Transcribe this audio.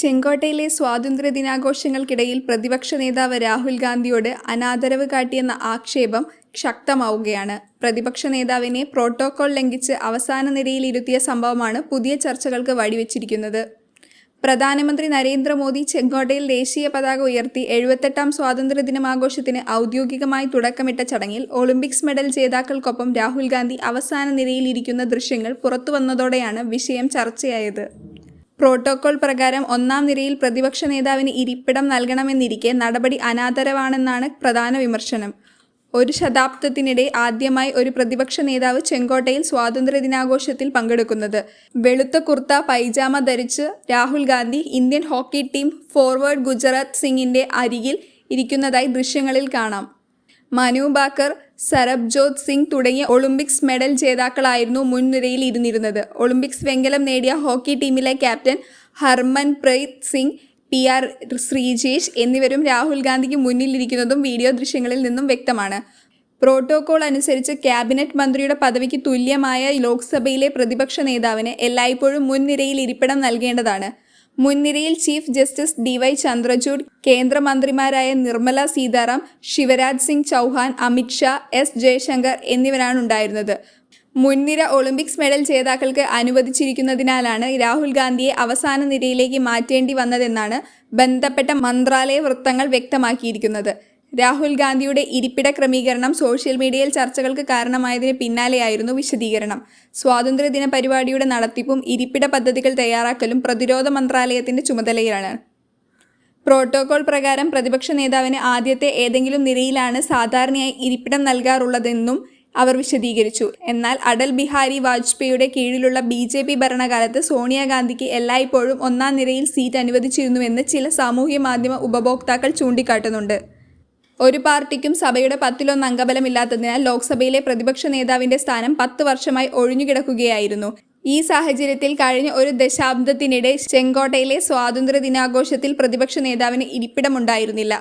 ചെങ്കോട്ടയിലെ സ്വാതന്ത്ര്യ ദിനാഘോഷങ്ങൾക്കിടയിൽ പ്രതിപക്ഷ നേതാവ് രാഹുൽ ഗാന്ധിയോട് അനാദരവ് കാട്ടിയെന്ന ആക്ഷേപം ശക്തമാവുകയാണ്. പ്രതിപക്ഷ നേതാവിനെ പ്രോട്ടോകോൾ ലംഘിച്ച് അവസാന നിരയിലിരുത്തിയ സംഭവമാണ് പുതിയ ചർച്ചകൾക്ക് വഴിവെച്ചിരിക്കുന്നത്. പ്രധാനമന്ത്രി നരേന്ദ്രമോദി ചെങ്കോട്ടയിൽ ദേശീയ പതാക ഉയർത്തി 78ാം സ്വാതന്ത്ര്യദിനാഘോഷത്തിന് ഔദ്യോഗികമായി തുടക്കമിട്ട ചടങ്ങിൽ ഒളിമ്പിക്സ് മെഡൽ ജേതാക്കൾക്കൊപ്പം രാഹുൽ ഗാന്ധി അവസാന നിരയിലിരിക്കുന്ന ദൃശ്യങ്ങൾ പുറത്തുവന്നതോടെയാണ് വിഷയം ചർച്ചയായത്. പ്രോട്ടോകോൾ പ്രകാരം ഒന്നാം നിരയിൽ പ്രതിപക്ഷ നേതാവിന് ഇരിപ്പിടം നൽകണമെന്നിരിക്കെ നടപടി അനാദരവാണെന്നാണ് പ്രധാന വിമർശനം. ഒരു ശതാബ്ദത്തിനിടെ ആദ്യമായി ഒരു പ്രതിപക്ഷ നേതാവ് ചെങ്കോട്ടയിൽ സ്വാതന്ത്ര്യദിനാഘോഷത്തിൽ പങ്കെടുക്കുന്നത്. വെളുത്ത കുർത്ത പൈജാമ ധരിച്ച് Rahul Gandhi Indian hockey team forward Gurjant സിംഗിന്റെ അരികിൽ ഇരിക്കുന്നതായി ദൃശ്യങ്ങളിൽ കാണാം. മനു ഭാക്കർ, സർബ്ജോത് സിംഗ് തുടങ്ങിയ ഒളിമ്പിക്സ് മെഡൽ ജേതാക്കളായിരുന്നു മുൻനിരയിൽ ഇരുന്നിരുന്നത്. ഒളിമ്പിക്സ് വെങ്കലം നേടിയ ഹോക്കി ടീമിലെ ക്യാപ്റ്റൻ ഹർമൻപ്രീത് സിംഗ്, PR ശ്രീജേഷ് എന്നിവരും രാഹുൽ ഗാന്ധിക്ക് മുന്നിലിരിക്കുന്നതും വീഡിയോ ദൃശ്യങ്ങളിൽ നിന്നും വ്യക്തമാണ്. പ്രോട്ടോകോൾ അനുസരിച്ച് ക്യാബിനറ്റ് മന്ത്രിയുടെ പദവിക്ക് തുല്യമായ ലോക്സഭയിലെ പ്രതിപക്ഷ നേതാവിന് എല്ലായ്പ്പോഴും മുൻനിരയിൽ ഇരിപ്പിടം നൽകേണ്ടതാണ്. മുൻനിരയിൽ ചീഫ് ജസ്റ്റിസ് DY ചന്ദ്രചൂഡ്, കേന്ദ്രമന്ത്രിമാരായ നിർമ്മല സീതാറാം, ശിവരാജ് സിംഗ് ചൗഹാൻ, അമിത് ഷാ, S ജയശങ്കർ എന്നിവരാണ് ഉണ്ടായിരുന്നത്. മുൻനിര ഒളിമ്പിക്സ് മെഡൽ ജേതാക്കൾക്ക് അനുവദിച്ചിരിക്കുന്നതിനാലാണ് രാഹുൽ ഗാന്ധിയെ അവസാന നിരയിലേക്ക് മാറ്റേണ്ടി വന്നതെന്നാണ് ബന്ധപ്പെട്ട മന്ത്രാലയ വൃത്തങ്ങൾ വ്യക്തമാക്കിയിരിക്കുന്നത്. രാഹുൽ ഗാന്ധിയുടെ ഇരിപ്പിട ക്രമീകരണം സോഷ്യൽ മീഡിയയിൽ ചർച്ചകൾക്ക് കാരണമായതിന് പിന്നാലെയായിരുന്നു വിശദീകരണം. സ്വാതന്ത്ര്യദിന പരിപാടിയുടെ നടത്തിപ്പും ഇരിപ്പിട പദ്ധതികൾ തയ്യാറാക്കലും പ്രതിരോധ മന്ത്രാലയത്തിന്റെ ചുമതലയിലാണ്. പ്രോട്ടോകോൾ പ്രകാരം പ്രതിപക്ഷ നേതാവിന് ആദ്യത്തെ ഏതെങ്കിലും നിരയിലാണ് സാധാരണയായി ഇരിപ്പിടം നൽകാറുള്ളതെന്നും അവർ വിശദീകരിച്ചു. എന്നാൽ അടൽ ബിഹാരി വാജ്പേയിയുടെ കീഴിലുള്ള BJP ഭരണകാലത്ത് സോണിയാഗാന്ധിക്ക് എല്ലായ്പ്പോഴും ഒന്നാം നിരയിൽ സീറ്റ് അനുവദിച്ചിരുന്നുവെന്ന് ചില സാമൂഹ്യ മാധ്യമ ഉപഭോക്താക്കൾ ചൂണ്ടിക്കാട്ടുന്നുണ്ട്. ഒരു പാർട്ടിക്കും സഭയുടെ 10-1 അംഗബലമില്ലാത്തതിനാൽ ലോക്സഭയിലെ പ്രതിപക്ഷ നേതാവിന്റെ സ്ഥാനം 10 വർഷമായി ഒഴിഞ്ഞുകിടക്കുകയായിരുന്നു. ഈ സാഹചര്യത്തിൽ കഴിഞ്ഞ ഒരു ദശാബ്ദത്തിനിടെ ചെങ്കോട്ടയിലെ സ്വാതന്ത്ര്യ ദിനാഘോഷത്തിൽ പ്രതിപക്ഷ നേതാവിന് ഇരിപ്പിടമുണ്ടായിരുന്നില്ല.